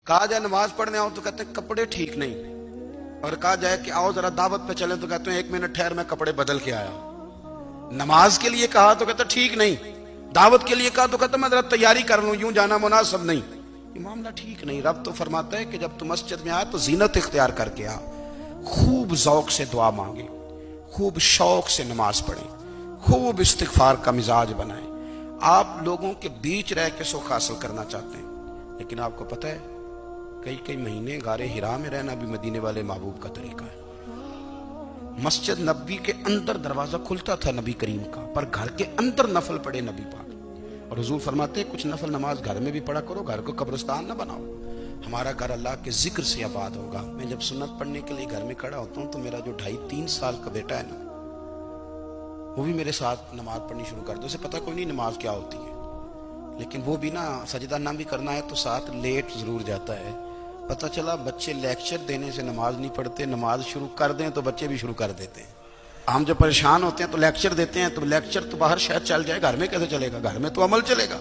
کہا جائے نماز پڑھنے آؤ تو کہتے ہیں کپڑے ٹھیک نہیں، اور کہا جائے کہ آؤ ذرا دعوت پہ چلیں تو کہتے ہیں 1 منٹ ٹھہر میں کپڑے بدل کے آیا۔ نماز کے لیے کہا تو کہتا ٹھیک نہیں، دعوت کے لیے کہا تو کہتا میں ذرا تیاری کر لوں، یوں جانا مناسب نہیں۔ یہ معاملہ ٹھیک نہیں۔ رب تو فرماتا ہے کہ جب تو مسجد میں آ تو زینت اختیار کر کے آ، خوب ذوق سے دعا مانگے، خوب شوق سے نماز پڑھیں، خوب استغفار کا مزاج بنائیں۔ آپ لوگوں کے بیچ رہ کے سکھ حاصل کرنا چاہتے ہیں، لیکن آپ کو پتہ ہے کئی مہینے غار حرا میں رہنا بھی مدینے والے محبوب کا طریقہ ہے۔ مسجد نبوی کے اندر دروازہ کھلتا تھا نبی کریم کا، پر گھر کے اندر نفل پڑے نبی پاک، اور حضور فرماتے ہیں کچھ نفل نماز گھر میں بھی پڑھا کرو، گھر کو قبرستان نہ بناؤ۔ ہمارا گھر اللہ کے ذکر سے آباد ہوگا۔ میں جب سنت پڑھنے کے لیے گھر میں کھڑا ہوتا ہوں تو میرا جو 2.5-3 سال کا بیٹا ہے نا، وہ بھی میرے ساتھ نماز پڑھنی شروع کر دو۔ اسے پتہ کوئی نہیں نماز کیا ہوتی ہے، لیکن وہ بھی نا سجدہ نہ بھی کرنا ہے تو ساتھ لیٹ ضرور جاتا ہے۔ پتہ چلا بچے لیکچر دینے سے نماز نہیں پڑھتے، نماز شروع کر دیں تو بچے بھی شروع کر دیتے ہیں۔ ہم جب پریشان ہوتے ہیں تو لیکچر دیتے ہیں، تو لیکچر تو باہر شاید چل جائے، گھر میں کیسے چلے گا؟ گھر میں تو عمل چلے گا۔